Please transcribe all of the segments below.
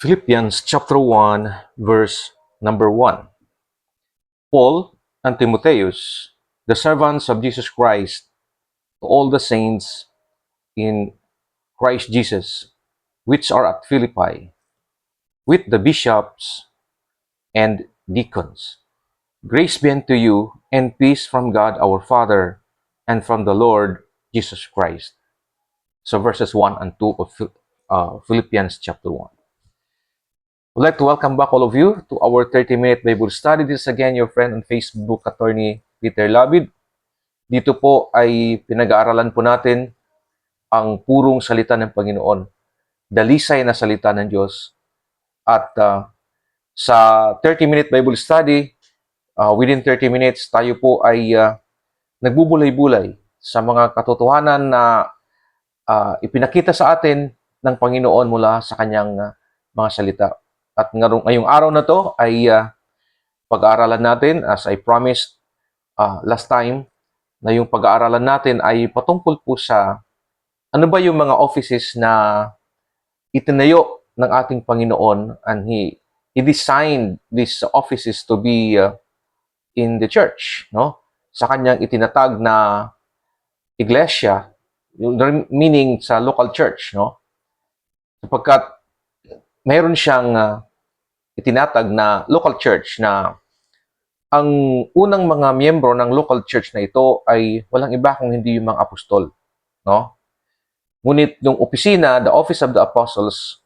Philippians chapter 1, verse number 1. Paul and Timotheus, the servants of Jesus Christ, to all the saints in Christ Jesus, which are at Philippi, with the bishops and deacons. Grace be unto you, and peace from God our Father, and from the Lord Jesus Christ. So verses 1 and 2 of Philippians chapter 1. I'd like to welcome back all of you to our 30-minute Bible study. This is again your friend on Facebook, Attorney Peter Labid. Dito po ay pinag-aaralan po natin ang purong salita ng Panginoon, dalisay na salita ng Diyos. At sa 30-minute Bible study, within 30 minutes, tayo po ay nagbubulay-bulay sa mga katotohanan na ipinakita sa atin ng Panginoon mula sa kanyang mga salita. At ngayong araw na to ay pag-aaralan natin, as I promised last time, na yung pag-aaralan natin ay patungkol po sa ano ba yung mga offices na itinayo ng ating Panginoon, and He designed these offices to be in the church, no? Sa kanyang itinatag na iglesia, meaning sa local church, no? Sapagkat mayroon siyang itinatag na local church na ang unang mga miyembro ng local church na ito ay walang iba kung hindi yung mga apostol, no? Ngunit yung opisina, the office of the apostles,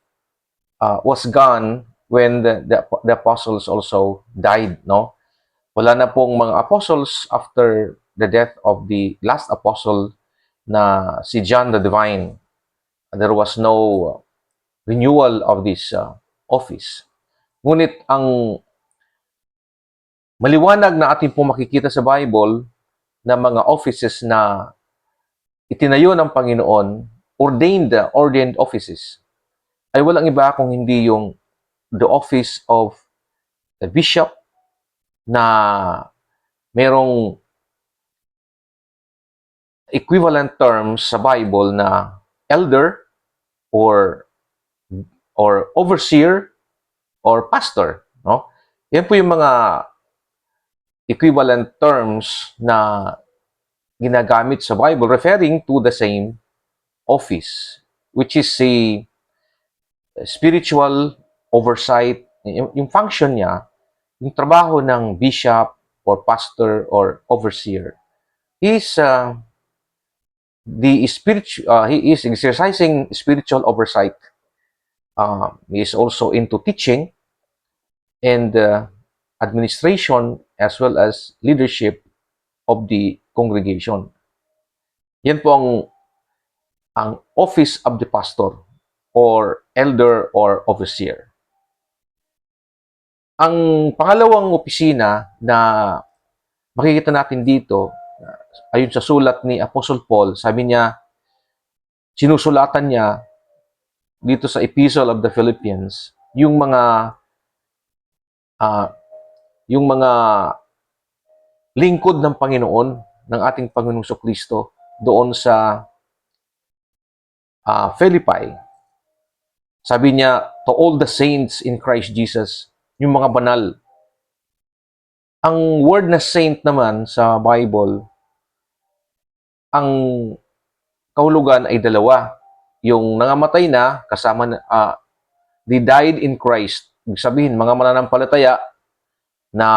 was gone when the apostles also died, no? Wala na pong mga apostles after the death of the last apostle na si John the Divine. There was no renewal of this office. Ngunit ang maliwanag na ating pong makikita sa Bible na mga offices na itinayo ng Panginoon, ordained offices, ay walang iba kung hindi yung the office of the bishop na merong equivalent terms sa Bible na elder or overseer or pastor, no? Yan po yung mga equivalent terms na ginagamit sa Bible referring to the same office, which is a spiritual oversight. Yung function niya, yung trabaho ng bishop or pastor or overseer is he is exercising spiritual oversight. He is also into teaching and administration as well as leadership of the congregation. Yan po ang office of the pastor or elder or overseer. Ang pangalawang opisina na makikita natin dito, ayon sa sulat ni Apostle Paul, sabi niya, sinusulatan niya dito sa Epistle of the Philippians, yung mga lingkod ng Panginoon, ng ating Panginoong Kristo doon sa Philippi. Sabi niya, to all the saints in Christ Jesus, yung mga banal. Ang word na saint naman sa Bible, ang kahulugan ay dalawa. Yung nangamatay na, kasama na, they died in Christ. Ibig sabihin, mga mananampalataya na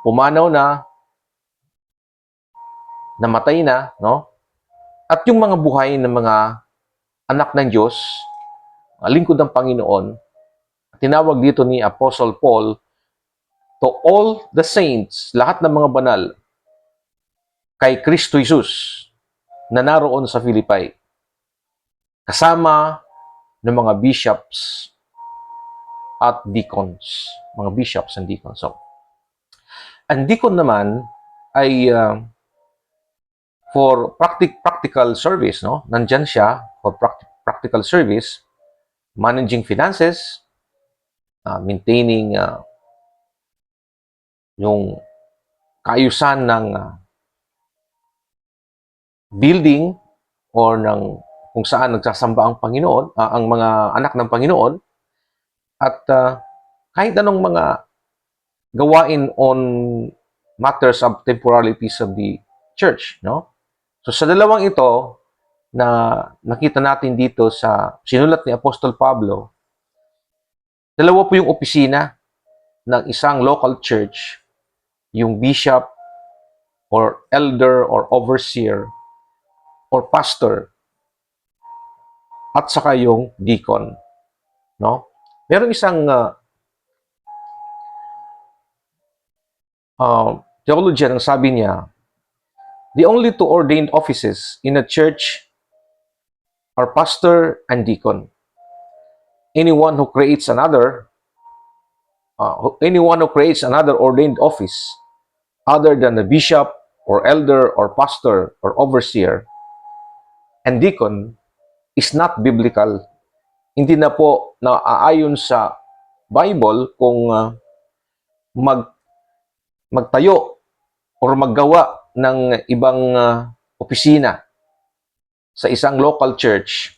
pumanaw na, namatay na, no? At yung mga buhay ng mga anak ng Diyos, lingkod ng Panginoon, tinawag dito ni Apostle Paul, to all the saints, lahat ng mga banal, kay Kristo Jesus, na naroon sa Philippi, kasama ng mga bishops at deacons, mga bishops and deacons. So, ang deacon naman ay for practical service, no? Nandyan siya for practical service, managing finances, maintaining yung kaayusan ng building or ng kung saan nagsasamba ang Panginoon, ang mga anak ng Panginoon. at kahit anong mga gawain on matters of temporalities of the church, no? So sa dalawang ito na nakita natin dito sa sinulat ni Apostol Pablo, dalawa po yung opisina ng isang local church, yung bishop or elder or overseer or pastor at saka yung deacon, no? Meron isang theologian ang sabi niya, the only two ordained offices in a church are pastor and deacon. Anyone who creates another ordained office other than a bishop or elder or pastor or overseer and deacon is not biblical. Hindi na po naaayon sa Bible kung magtayo or maggawa ng ibang opisina sa isang local church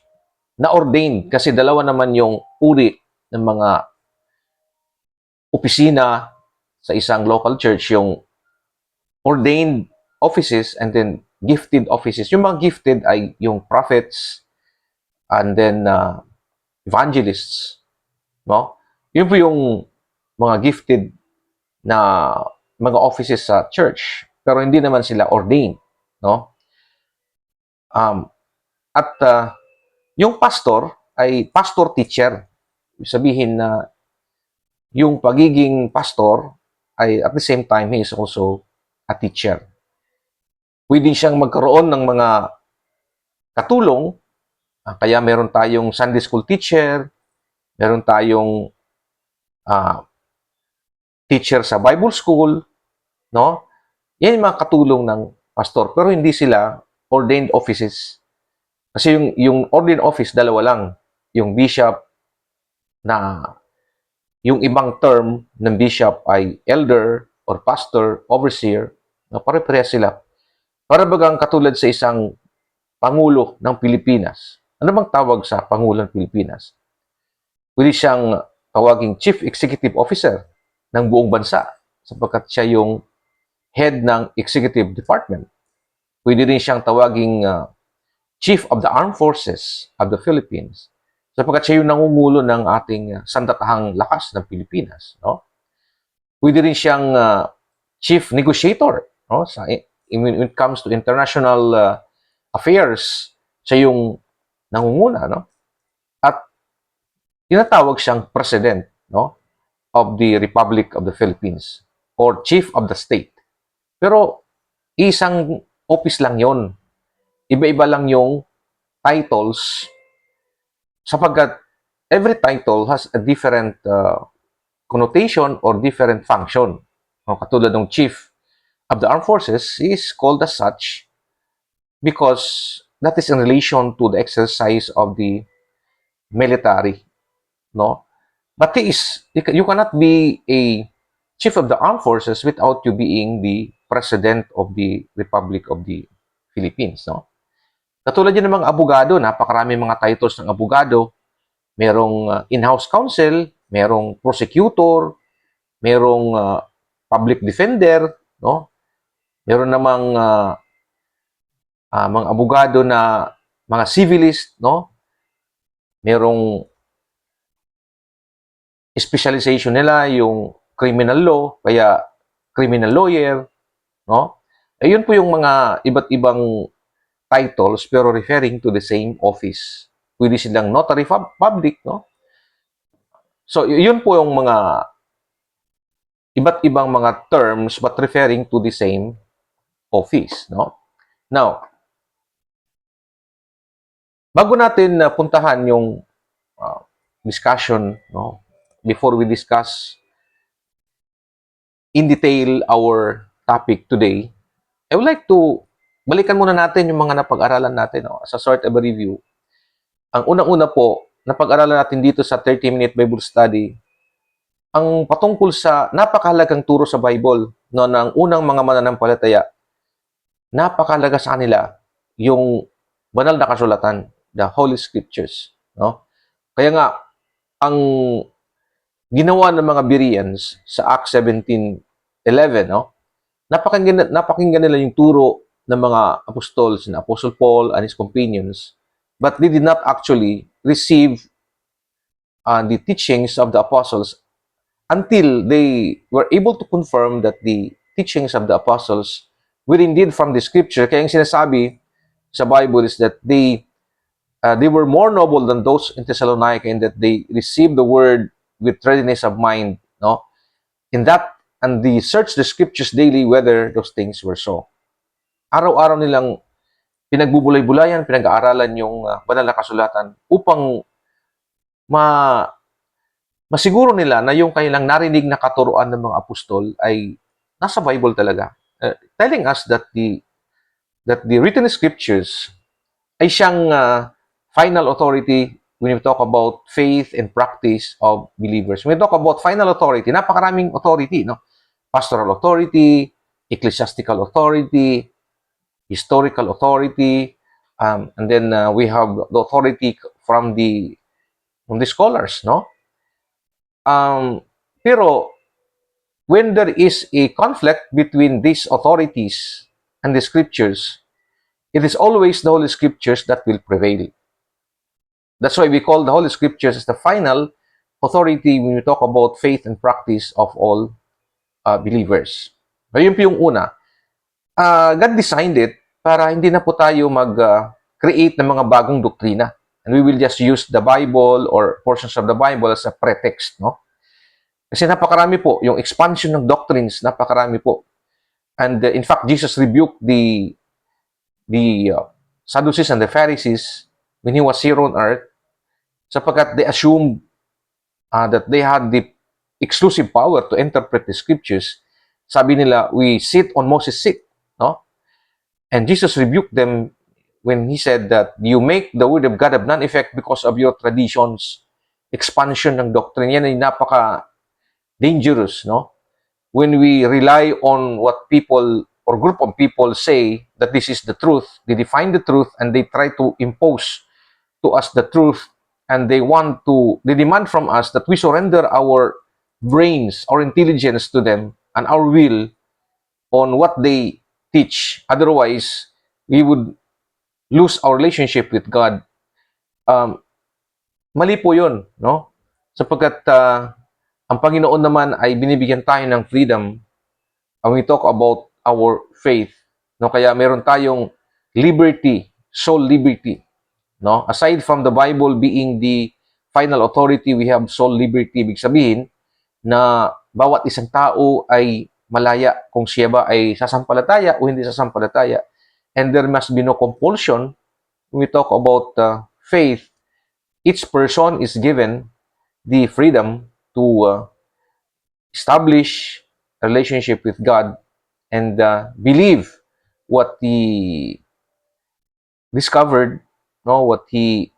na ordained, kasi dalawa naman yung uri ng mga opisina sa isang local church, yung ordained offices and then gifted offices. Yung mga gifted ay yung prophets and then evangelists, no? Yun po yung mga gifted na mga offices sa church, pero hindi naman sila ordained, no? At yung pastor ay pastor teacher. Sabihin na yung pagiging pastor ay at the same time he is also a teacher. Pwede siyang magkaroon ng mga katulong, kaya meron tayong Sunday school teacher, meron tayong teacher sa Bible school, no? Yan yung mga katulong ng pastor, pero hindi sila ordained offices. Kasi yung ordained office, dalawa lang. Yung bishop, na yung ibang term ng bishop ay elder or pastor, overseer, na pare-pareha sila. Para bagang katulad sa isang Pangulo ng Pilipinas. Ano bang tawag sa Pangulo ng Pilipinas? Pwede siyang tawaging Chief Executive Officer ng buong bansa sapagkat siya yung head ng Executive Department. Pwede rin siyang tawaging Chief of the Armed Forces of the Philippines sapagkat siya yung nangumulo ng ating sandatahang lakas ng Pilipinas, no? Pwede rin siyang Chief Negotiator, no? When it comes to international affairs, siya yung nangunguna, no? At tinatawag siyang President, no, of the Republic of the Philippines or Chief of the State. Pero isang office lang yon. Iba-iba lang yung titles sapagkat every title has a different connotation or different function. Katulad ng Chief of the Armed Forces is called as such because that is in relation to the exercise of the military, no? But you cannot be a Chief of the Armed Forces without you being the President of the Republic of the Philippines, no? Katulad yun ng mga abogado, napakarami mga titles ng abogado. Merong in-house counsel, merong prosecutor, merong public defender, no? Meron namang mga abogado na mga civilist, no? Merong specialization nila yung criminal law, kaya criminal lawyer, no? Ayun po yung mga iba't ibang titles pero referring to the same office. Pwede silang notary public, no? So, yun po yung mga iba't ibang mga terms but referring to the same office, no? Now, bago natin puntahan yung discussion, no, before we discuss in detail our topic today, I would like to balikan muna natin yung mga napag-aralan natin, no, as a sort of a review. Ang unang-una po, napag-aralan natin dito sa 30-minute Bible study, ang patungkol sa napakahalagang turo sa Bible, no, ng unang mga mananampalataya. Napakahalaga sa kanila yung banal na kasulatan, the Holy Scriptures, no? Kaya nga, ang ginawa ng mga Bereans sa Acts 17:11, no? Napakinggan nila yung turo ng mga apostles, na Apostle Paul and his companions, but they did not actually receive the teachings of the apostles until they were able to confirm that the teachings of the apostles were indeed from the scripture. Kaya yung sinasabi sa Bible is that they were more noble than those in Thessalonica in that they received the word with readiness of mind, no? In that, and they searched the scriptures daily whether those things were so. Araw-araw nilang pinagbubulay-bulayan, pinag-aaralan yung banal na kasulatan upang ma masiguro nila na yung kanilang narinig na katuruan ng mga apostol ay nasa Bible talaga. Telling us that the written scriptures ay siyang final authority when we talk about faith and practice of believers. When we talk about final authority, napakaraming authority, no? Pastoral authority, ecclesiastical authority, historical authority, and then we have the authority from the scholars, no? Pero when there is a conflict between these authorities and the scriptures, it is always the Holy Scriptures that will prevail. That's why we call the Holy Scriptures as the final authority when we talk about faith and practice of all believers. Ayun po yung una. God designed it para hindi na po tayo mag-create ng mga bagong doktrina. And we will just use the Bible or portions of the Bible as a pretext, no? Kasi napakarami po, yung expansion ng doctrines, napakarami po. And in fact, Jesus rebuked the Sadducees and the Pharisees when he was here on earth sapagkat they assumed that they had the exclusive power to interpret the scriptures. Sabi nila, we sit on Moses' seat, no? And Jesus rebuked them when he said that you make the word of God of none effect because of your traditions, expansion ng doctrine. Yan ay napaka-dangerous, no? When we rely on what people or group of people say that this is the truth, they define the truth and they try to impose to us the truth, and they demand from us that we surrender our brains, our intelligence to them and our will on what they teach. Otherwise, we would lose our relationship with God. Mali po yun, no? Sapagkat ang Panginoon naman ay binibigyan tayo ng freedom when we talk about our faith, no? Kaya meron tayong liberty, soul liberty, no? Aside from the Bible being the final authority, we have soul liberty. Ibig sabihin na bawat isang tao ay malaya kung siya ba ay sasampalataya o hindi sasampalataya. And there must be no compulsion when we talk about faith. Each person is given the freedom to establish a relationship with God and believe what he discovered, no, what he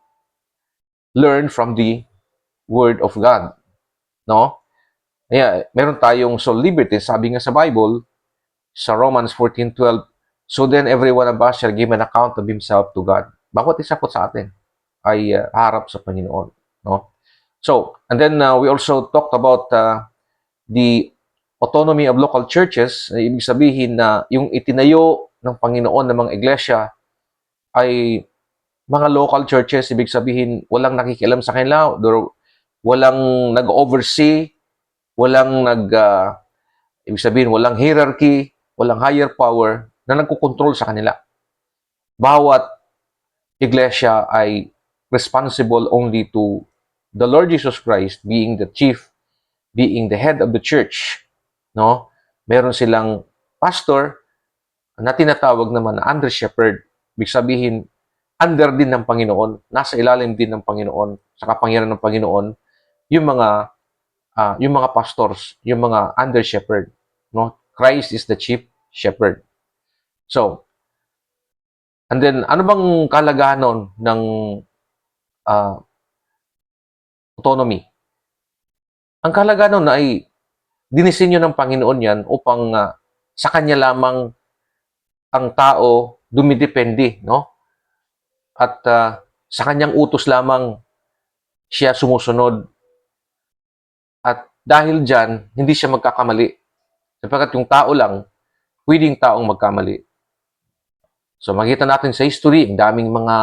learned from the Word of God, no? Kaya meron tayong soul liberty. Sabi nga sa Bible, sa Romans 14:12, so then every one of us shall give an account of himself to God. Bawat isa po sa atin ay harap sa Panginoon, no? So, and then we also talked about the autonomy of local churches. Ibig sabihin na yung itinayo ng Panginoon ng mga iglesia ay mga local churches. Ibig sabihin, walang nakikialam sa kanila, walang nag-oversee, ibig sabihin, walang hierarchy, walang higher power na nagkukontrol sa kanila. Bawat iglesia ay responsible only to the Lord Jesus Christ being the chief, being the head of the church, no? Meron silang pastor na tinatawag naman na under shepherd. Ibig sabihin, under din ng Panginoon, nasa ilalim din ng Panginoon, sa kapangyarihan ng Panginoon, yung mga pastors, yung mga under shepherd, no? Christ is the chief shepherd. So, and then ano bang kalagahan nun ng autonomy? Ang kalagahan nun ay dinisenyo ng Panginoon yan upang sa kanya lamang ang tao dumidepende, no? At sa kanyang utos lamang siya sumusunod. At dahil dyan, hindi siya magkakamali. Sapagkat yung tao lang, pwedeng taong magkamali. So makita natin sa history, ang daming mga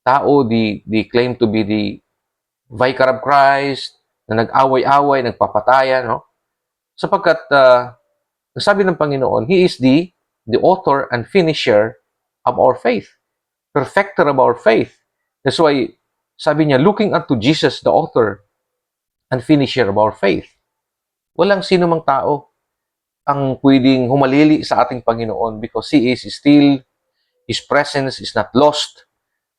tao, they claim to be the Vicar of Christ, na nag-away-away, nagpapatayan, no? Sapagkat, sabi ng Panginoon, He is the author and finisher of our faith. Perfecter of our faith. That's why, sabi niya, looking unto Jesus, the author and finisher of our faith. Walang sino mang tao ang pwedeng humalili sa ating Panginoon because He is still, His presence is not lost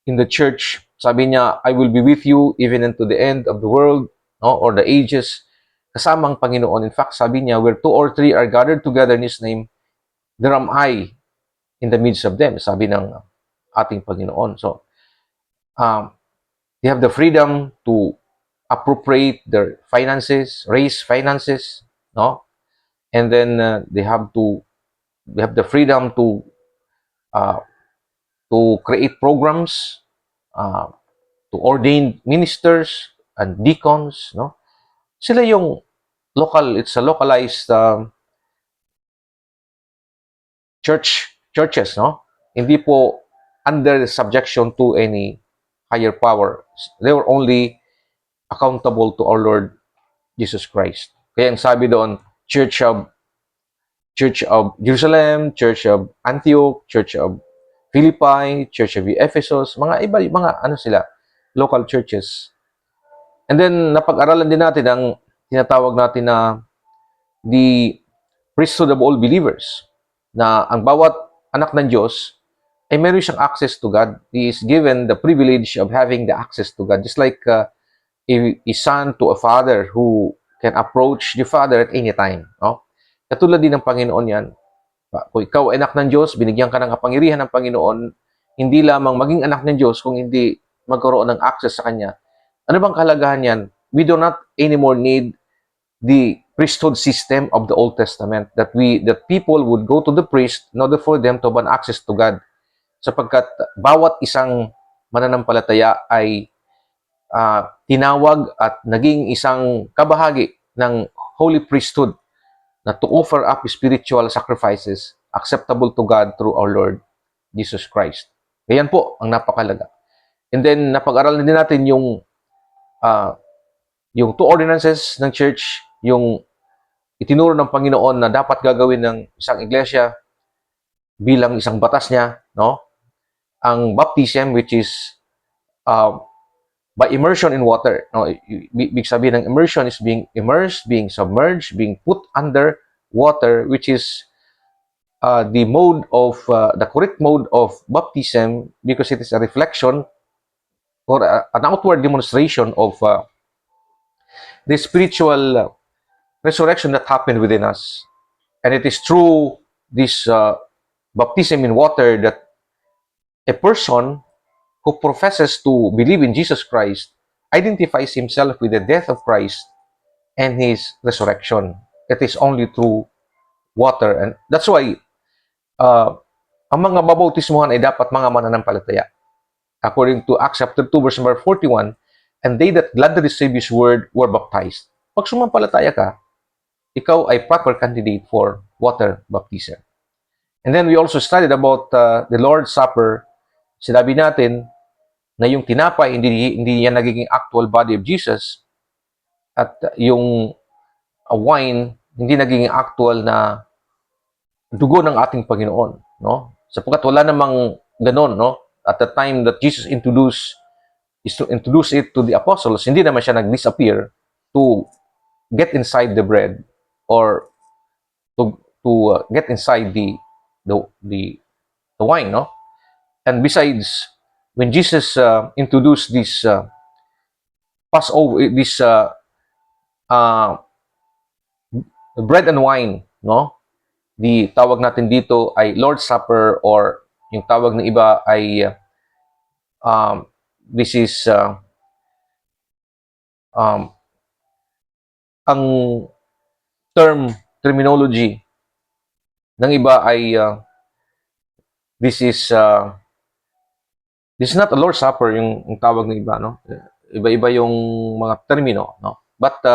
in the church. Sabi niya, I will be with you even unto the end of the world, no, or the ages. Kasama ang Panginoon. In fact, sabi niya, where two or three are gathered together in His name, there am I in the midst of them. Sabi ng ating Panginoon. So, they have the freedom to appropriate their finances, raise finances, no? And then they have the freedom uh, to create programs, uh, to ordain ministers and deacons, no? Sila yung it's a localized churches, no? Hindi po under subjection to any higher power. They were only accountable to our Lord Jesus Christ. Kaya ang sabi doon, Church of Jerusalem, Church of Antioch, Church of Philippi, Church of Ephesus, mga ano sila, local churches. And then napag-aralan din natin ang tinatawag natin na the priesthood of all believers, na ang bawat anak ng Diyos ay meron siyang access to God. He is given the privilege of having the access to God. Just like a son to a father who can approach the father at any time. No? Katulad din ng Panginoon yan. Kung ikaw ay anak ng Diyos, binigyan ka ng kapangyarihan ng Panginoon, hindi lamang maging anak ng Diyos, kung hindi magkaroon ng access sa Kanya. Ano bang kahalagahan yan? We do not anymore need the priesthood system of the Old Testament, that people would go to the priest in order for them to have an access to God. Sapagkat bawat isang mananampalataya ay tinawag at naging isang kabahagi ng holy priesthood na to offer up spiritual sacrifices acceptable to God through our Lord Jesus Christ. Kaya po ang napakalaga. And then napag-aralan din natin yung two ordinances ng church, yung itinuro ng Panginoon na dapat gagawin ng isang iglesia bilang isang batas niya, no? Ang baptism, which is by immersion in water. No, ibig sabihin ng immersion is being immersed, being submerged, being put under water, which is the correct mode of baptism, because it is a reflection or an outward demonstration of the spiritual resurrection that happened within us. And it is through this baptism in water that a person who professes to believe in Jesus Christ identifies himself with the death of Christ and His resurrection. It is only through water. And that's why ang mga babautismuhan ay dapat mga mananampalataya. According to Acts chapter 2, verse number 41, and they that gladly received His word were baptized. Pag sumampalataya ka, ikaw ay proper candidate for water baptism. And then we also studied about the Lord's Supper. Sinabi natin na yung tinapay, hindi yan nagiging actual body of Jesus, at yung wine, hindi nagiging actual na dugo ng ating Panginoon, no? Sapagkat wala namang ganon, no? At the time that Jesus introduce it to the apostles, hindi naman siya nag-disappear to get inside the bread or to get inside the wine, no? And besides, when Jesus introduced this Passover, this bread and wine, no? The tawag natin dito ay Lord's Supper, or yung tawag ng iba ay this is ang terminology ng iba ay this is not a Lord's Supper, yung tawag ng iba, no? Iba-iba yung mga termino, no? But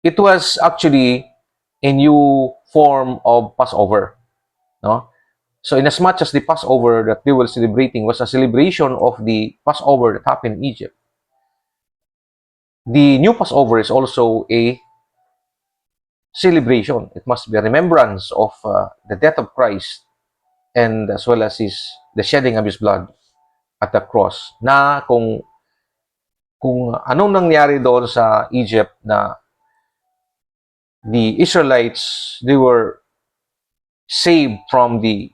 it was actually a new form of Passover. No? So in as much as the Passover that they were celebrating was a celebration of the Passover that happened in Egypt, the new Passover is also a celebration. It must be a remembrance of the death of Christ and as well as the shedding of His blood at the cross. Na kung anong nangyari doon sa Egypt na the Israelites, they were saved from the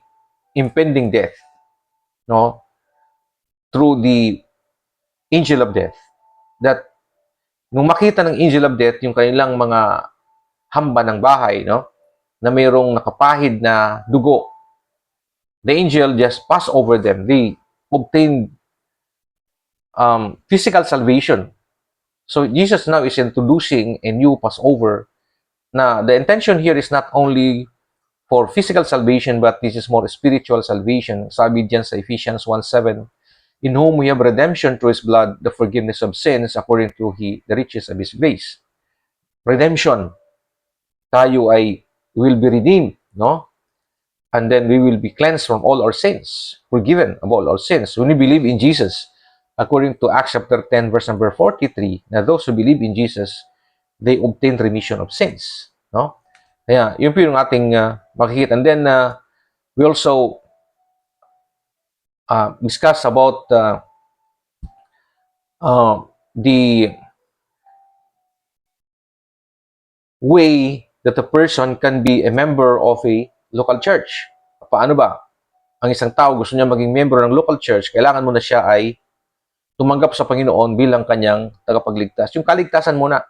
impending death, no, through the angel of death. That nung makita ng angel of death yung kanilang mga hamba ng bahay, no, na mayroong nakapahid na dugo, the angel just passed over them. They obtained physical salvation. So Jesus now is introducing a new Passover. Na the intention here is not only for physical salvation, but this is more spiritual salvation. Sabi diyan sa Ephesians 1:7, in whom we have redemption through His blood, the forgiveness of sins according to the riches of His grace. Redemption. Tayo ay will be redeemed, no? And then we will be cleansed from all our sins, forgiven of all our sins. When we believe in Jesus, according to Acts chapter 10, verse number 43, na those who believe in Jesus, they obtain remission of sins, no? Kaya, yun po yung ating makikita. And then, we also discuss about the way that a person can be a member of a local church. Paano ba? Ang isang tao gusto niya maging member ng local church, kailangan muna siya ay tumanggap sa Panginoon bilang kanyang tagapagligtas. Yung kaligtasan muna.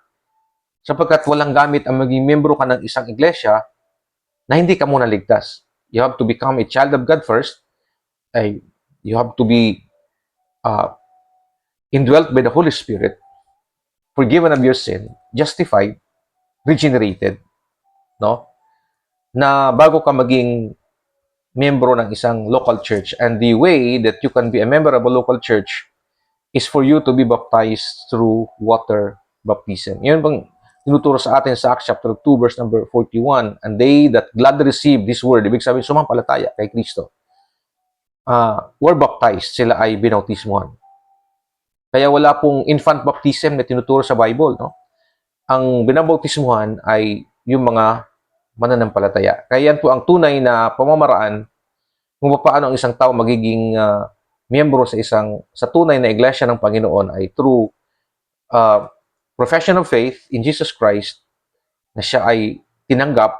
Sapagkat walang gamit ang maging membro ka ng isang iglesia na hindi ka muna ligtas. You have to become a child of God first. You have to be indwelt by the Holy Spirit, forgiven of your sin, justified, regenerated, no? Na bago ka maging membro ng isang local church. And the way that you can be a member of a local church is for you to be baptized through water baptism. Yun bang tinuturo sa atin sa Acts chapter 2, verse number 41. And they that gladly receive this word, ibig sabihin, sumampalataya kay Kristo, were baptized, sila ay binautismuhan. Kaya wala pong infant baptism na tinuturo sa Bible, no? Ang binabautismuhan ay yung mga mananampalataya. Kaya yan po ang tunay na pamamaraan kung paano ang isang tao magiging miyembro sa tunay na iglesia ng Panginoon ay through profession of faith in Jesus Christ, na siya ay tinanggap,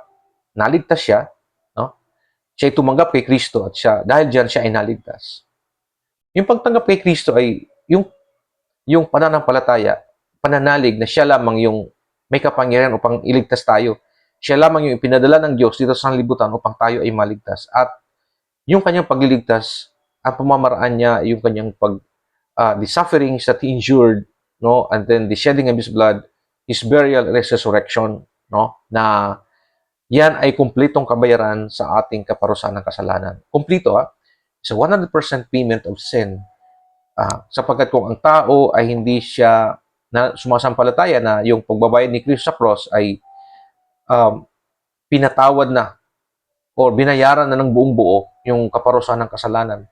naligtas siya, no? Siya ay tumanggap kay Kristo at dahil diyan siya ay naligtas. Yung pagtanggap kay Kristo ay yung pananampalataya, pananalig na siya lamang yung may kapangyarihan upang iligtas tayo. Siya lamang yung ipinadala ng Diyos dito sa sanlibutan upang tayo ay maligtas. At yung kanyang pagliligtas, ang pamamaraan niya, yung kanyang the sufferings that He endured, no? And then the shedding of His blood, His burial and resurrection, no? Na yan ay kumpletong kabayaran sa ating kaparusahan ng kasalanan. Kumplito, It's a 100% payment of sin. Sapagkat kung ang tao ay hindi siya na sumasampalataya na yung pagbabayad ni Kristo sa cross ay pinatawad na o binayaran na ng buong buo yung kaparusahan ng kasalanan,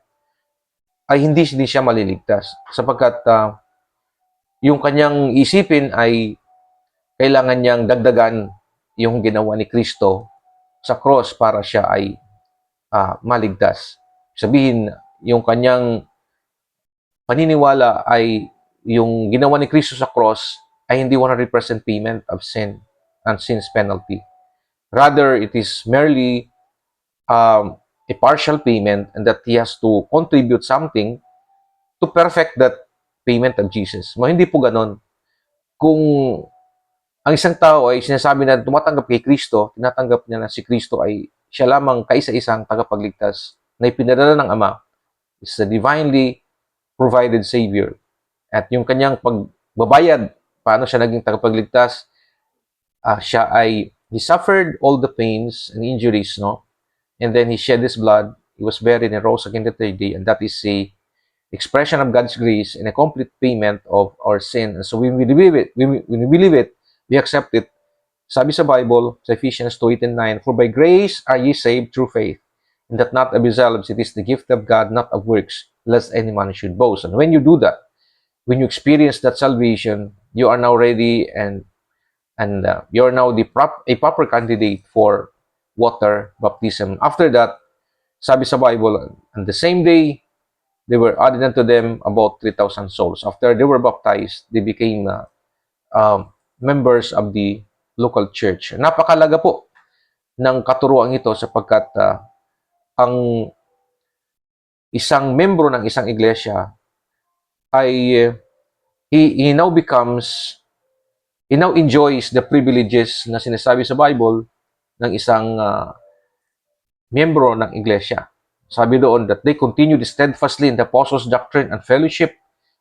ay hindi siya maliligtas. Sapagkat yung kanyang isipin ay kailangan niyang dagdagan yung ginawa ni Kristo sa cross para siya ay maligtas. Sabihin, yung kanyang paniniwala ay yung ginawa ni Kristo sa cross ay hindi 100% payment of sin and sin's penalty. Rather, it is merely a partial payment, and that He has to contribute something to perfect that payment of Jesus. Hindi po ganon. Kung ang isang tao ay sinasabi na tumatanggap kay Kristo, tinatanggap niya na si Kristo ay siya lamang kaisa-isang tagapagligtas na ipinadala ng Ama, is a divinely provided Savior. At yung kanyang pagbabayad, paano siya naging tagapagligtas, He suffered all the pains and injuries, no? And then He shed His blood, He was buried and rose again the third day, and that is a expression of God's grace and a complete payment of our sin. And so when we believe it, we accept it, Sabi sa Bible, sa Ephesians 2:8-9, "For by grace are ye saved through faith, and that not of yourselves, it is the gift of God, not of works, lest any man should boast." And when you do that, when you experience that salvation, you are now ready, and you are now a proper candidate for water baptism. After that, sabi sa Bible, on the same day, they were added unto them about 3,000 souls. After they were baptized, they became members of the local church. Napakalaga po ng katuruan ito sapagkat ang isang membro ng isang iglesia ay he now becomes, he now enjoys the privileges na sinasabi sa Bible ng isang miyembro ng iglesia. Sabi doon that they continued steadfastly in the apostles' doctrine and fellowship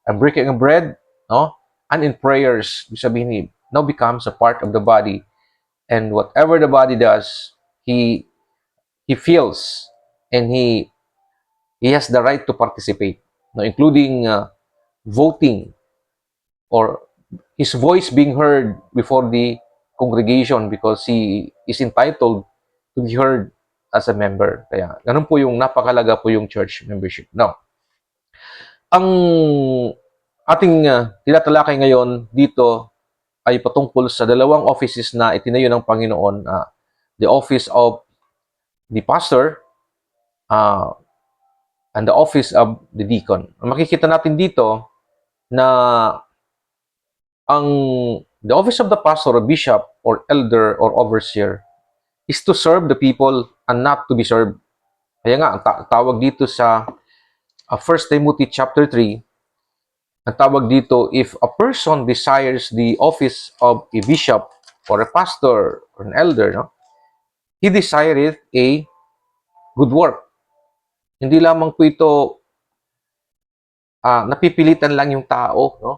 and breaking of bread, no? And in prayers. Ibig sabihin, now becomes a part of the body. And whatever the body does, he feels, and he has the right to participate, no? Including voting, or his voice being heard before the congregation because he is entitled to be heard as a member. Kaya ganun po yung napakalaga po yung church membership. Now, ang ating tinatalakay ngayon dito ay patungkol sa dalawang offices na itinayo ng Panginoon, the office of the pastor and the office of the deacon. Makikita natin dito na ang the office of the pastor or bishop or elder or overseer is to serve the people and not to be served. Kaya nga, ang tawag dito sa 1 Timothy chapter 3, ang tawag dito, if a person desires the office of a bishop or a pastor or an elder, no, he desireth a good work. Hindi lamang po ito napipilitan lang yung tao, no?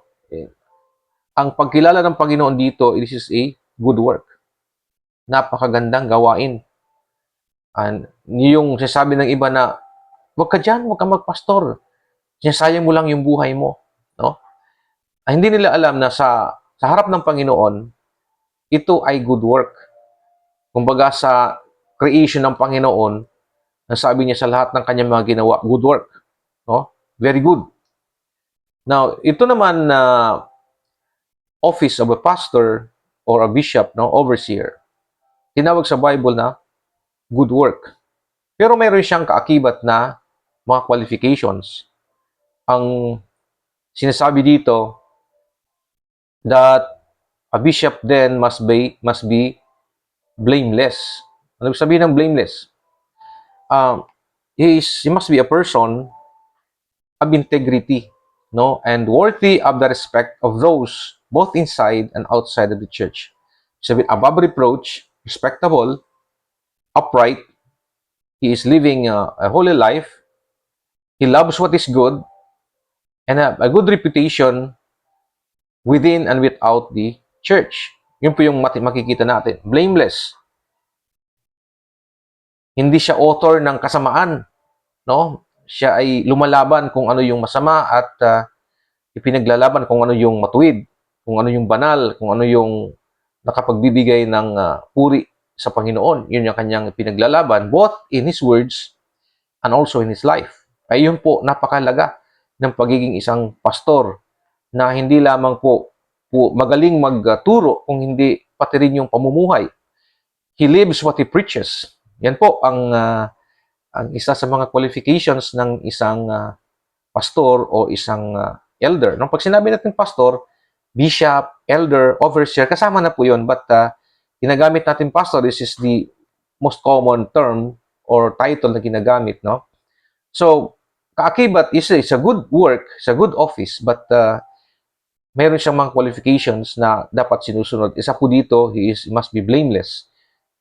Ang pagkilala ng Panginoon dito, this is a good work. Napakagandang gawain. And yung sinasabi ng iba na, huwag ka dyan, huwag ka magpastor. Sinasayang mo lang yung buhay mo. No? Hindi nila alam na sa harap ng Panginoon, ito ay good work. Kumbaga sa creation ng Panginoon, nasabi niya sa lahat ng kanyang mga ginawa, good work. No? Very good. Now, ito naman na office of a pastor or a bishop, no, overseer, tinawag sa Bible na good work. Pero mayroon siyang kaakibat na mga qualifications. Ang sinasabi dito that a bishop then must be blameless. Ano ibig sabihin ng blameless? He must be a person of integrity, no, and worthy of the respect of those both inside and outside of the church. Sabi, above reproach, respectable, upright. He is living a holy life. He loves what is good and have a good reputation within and without the church. Yun po yung makikita natin. Blameless. Hindi siya author ng kasamaan, no? Siya ay lumalaban kung ano yung masama at ipinaglalaban kung ano yung matuwid, kung ano yung banal, kung ano yung nakapagbibigay ng puri sa Panginoon. Yun yung kanyang pinaglalaban, both in His words and also in His life. Ay yun po, napakalaga ng pagiging isang pastor na hindi lamang po magaling magturo, kung hindi pati rin yung pamumuhay. He lives what he preaches. Yan po ang isa sa mga qualifications ng isang pastor o isang elder. Nung pag sinabi natin pastor, bishop, elder, overseer, kasama na po yun. But ginagamit natin pastor, this is the most common term or title na ginagamit, no? So, kaakibat is a good work, it's a good office, but mayroon siyang mga qualifications na dapat sinusunod. Isa po dito, he must be blameless.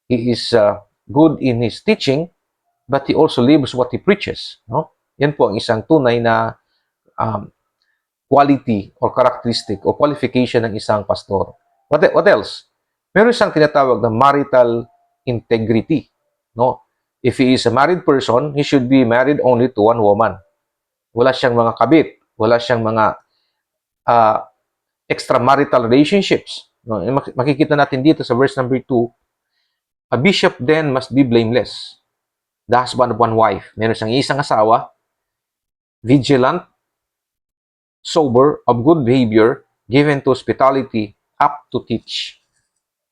He is good in his teaching, but he also lives what he preaches. No? Yan po ang isang tunay na quality or characteristic o qualification ng isang pastor. What else? Meron siyang tinatawag na marital integrity. No? If he is a married person, he should be married only to one woman. Wala siyang mga kabit. Wala siyang mga extramarital relationships. No, makikita natin dito sa verse number 2, a bishop then must be blameless, the husband of one wife. Meron siyang isang asawa, vigilant, sober, of good behavior, given to hospitality, up to teach.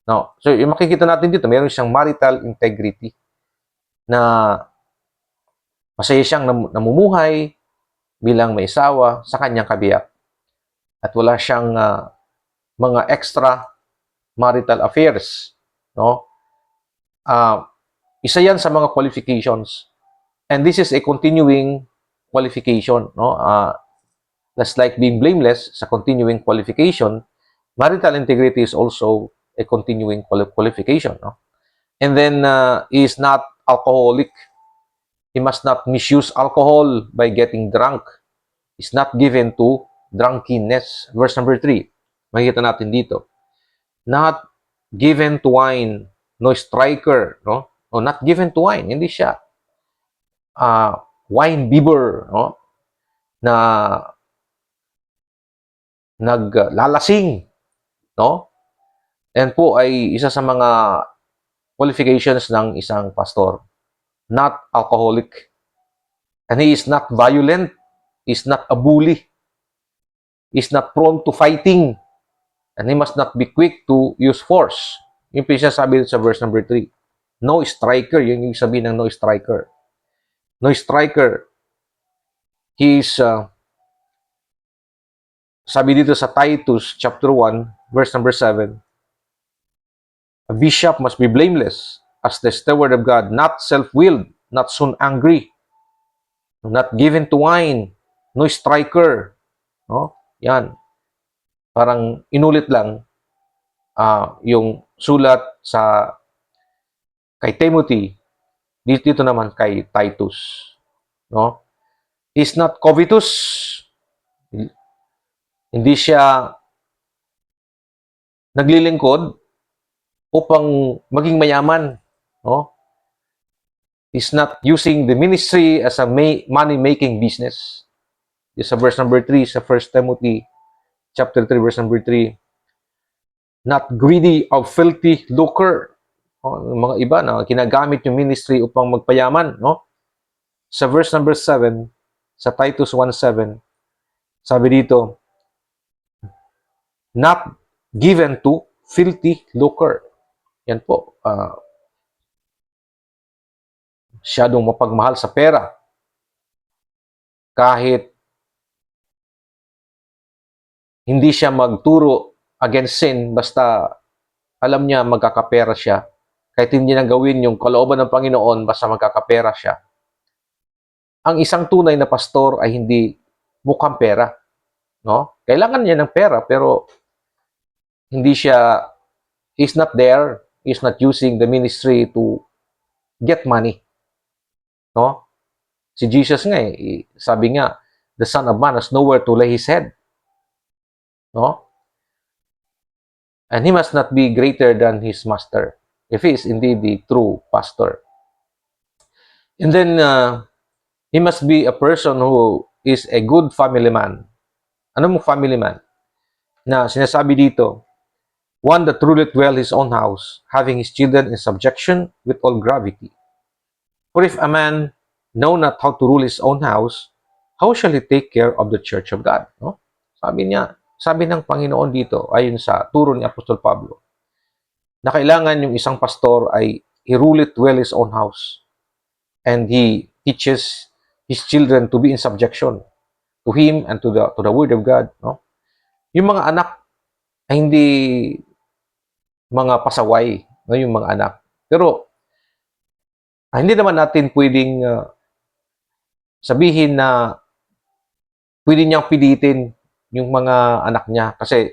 No, so yung makikita natin dito, meron siyang marital integrity na masaya siyang namumuhay bilang may asawa sa kanyang kabiyak. At wala siyang mga extra marital affairs. No? Isa yan sa mga qualifications. And this is a continuing qualification. No? Just like being blameless sa continuing qualification, marital integrity is also a continuing qualification. No? And then, he is not alcoholic. He must not misuse alcohol by getting drunk. Is not given to drunkenness. Verse number 3. Makikita natin dito. Not given to wine, no striker, no? O not given to wine, hindi siya wine bibber, no? Na naglalasing, no? Yan po ay isa sa mga qualifications ng isang pastor. Not alcoholic. And he is not violent, is not a bully, is not prone to fighting, and he must not be quick to use force. Yung sabi sa verse number 3. No striker, yun yung sabihin ng no striker. No striker. He is, sabi dito sa Titus chapter 1, verse number 7, a bishop must be blameless as the steward of God, not self-willed, not soon angry, not given to wine, no striker. No? Yan. Parang inulit lang yung sulat sa kay Timothy, dito naman kay Titus. No? He's not covetous. Hindi siya naglilingkod upang maging mayaman. No? He's not using the ministry as a money-making business. Yung sa verse number 3 sa 1 Timothy chapter 3, verse number 3, not greedy of filthy lucre. No? Mga iba na ginagamit yung ministry upang magpayaman. No? Sa verse number 7, sa Titus 1:7, sabi dito, not given to filthy lucre. Yan po. Masyadong mapagmahal sa pera. Kahit hindi siya magturo against sin, basta alam niya magkakapera siya. Kahit hindi na gawin yung kalooban ng Panginoon, basta magkakapera siya. Ang isang tunay na pastor ay hindi mukhang pera. No? Kailangan niya ng pera, pero hindi siya, he's not there, he's not using the ministry to get money. No? Si Jesus nga sabi nga, the Son of Man has nowhere to lay his head. No? And he must not be greater than his master, if he is indeed the true pastor. And then, he must be a person who is a good family man. Ano mo family man? Na sinasabi dito, one that ruleth well his own house, having his children in subjection with all gravity. For if a man know not how to rule his own house, how shall he take care of the church of God? No? Sabi ng Panginoon dito, ayon sa turo ni Apostol Pablo, na kailangan yung isang pastor ay he ruleth well his own house, and he teaches his children to be in subjection to him and to the word of God. No? Yung mga anak ay hindi mga pasaway, no? Yung mga anak. Pero hindi naman natin pwedeng sabihin na pwede niyang pilitin yung mga anak niya kasi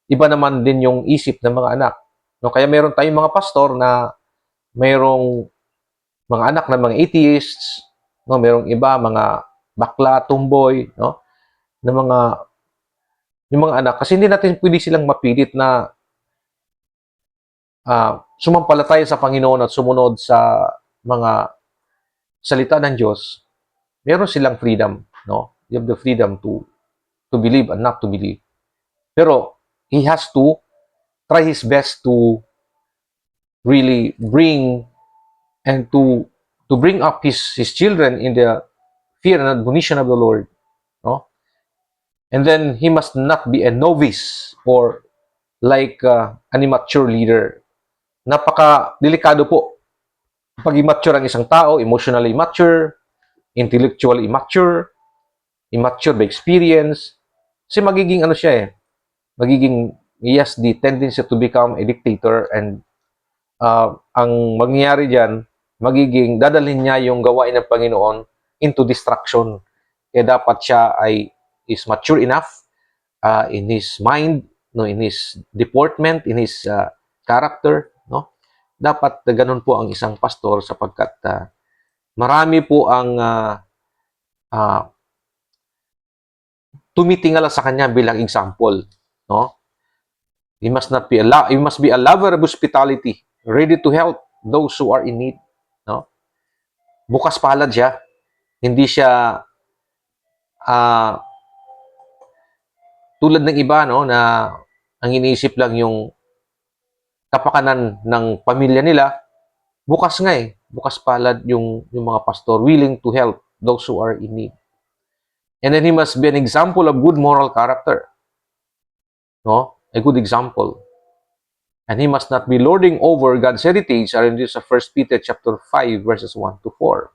iba naman din yung isip ng mga anak. No? Kaya meron tayong mga pastor na mayroong mga anak na mga atheists, no? Merong iba mga bakla, tomboy, no? Na yung mga anak, kasi hindi natin pwede silang mapilit na sumampalataya sa Panginoon at sumunod sa mga salita ng Diyos. Meron silang freedom, no? You have the freedom to believe and not to believe. Pero he has to try his best to really bring and to bring up his children in the fear and admonition of the Lord, no? And then he must not be a novice or like an immature leader. Napaka delikado po pag immature ang isang tao, emotionally immature, intellectually immature, immature by experience. Kasi magiging ano siya eh, magiging, he has the tendency to become a dictator, and ang mangyayari dyan, magiging dadalhin niya yung gawain ng Panginoon into destruction. Kaya dapat siya ay is mature enough in his mind, no, in his deportment, in his character, no? Dapat ganun po ang isang pastor, sapagkat marami po ang uh, tumitingala sa kanya bilang example, no? He must be a lover of hospitality, ready to help those who are in need, no? Bukas palad siya, hindi siya uh, tulad ng iba, no, na ang iniisip lang yung kapakanan ng pamilya nila. Bukas nga eh, bukas palad yung mga pastor, willing to help those who are in need. And then he must be an example of good moral character, no? A good example. And he must not be lording over God's heritage, ayon dito sa 1 Peter chapter 5 verses 1 to 4.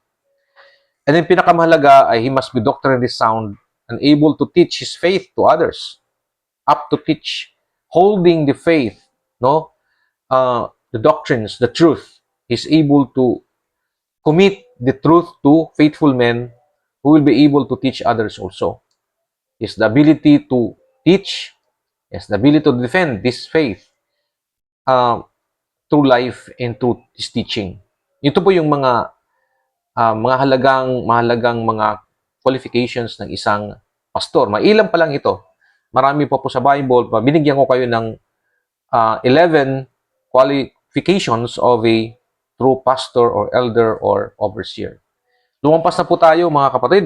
And then pinakamahalaga ay he must be doctrinally sound and able to teach his faith to others, up to teach, holding the faith, no? The doctrines, the truth. He's able to commit the truth to faithful men who will be able to teach others also. He has the ability to teach, he has the ability to defend this faith through life and through his teaching. Ito po yung mga mahalagang mga qualifications ng isang pastor. Mailan pa lang ito. Marami pa po sa Bible. Binigyan ko kayo ng 11 qualifications of a true pastor or elder or overseer. Lumampas na po tayo, mga kapatid,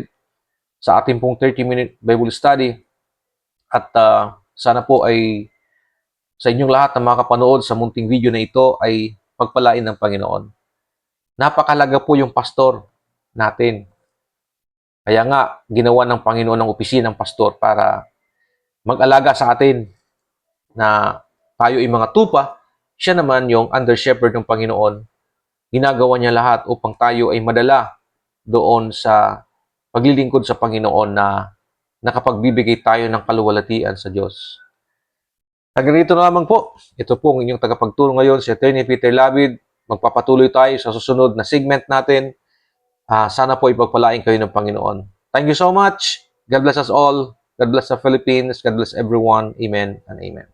sa ating pong 30-minute Bible study. At sana po ay sa inyong lahat na makapanood sa munting video na ito ay pagpalain ng Panginoon. Napakalaga po yung pastor natin. Kaya nga, ginawa ng Panginoon ng opisina ng pastor para mag-alaga sa atin na tayo ay mga tupa. Siya naman yung under shepherd ng Panginoon. Ginagawa niya lahat upang tayo ay madala doon sa paglilingkod sa Panginoon na nakapagbibigay tayo ng kaluwalhatian sa Diyos. Hanggang dito na lamang po. Ito po ang inyong tagapagturo ngayon, si Attorney Peter Labid. Magpapatuloy tayo sa susunod na segment natin. Sana po ipagpalain kayo ng Panginoon. Thank you so much. God bless us all. God bless the Philippines. God bless everyone. Amen and amen.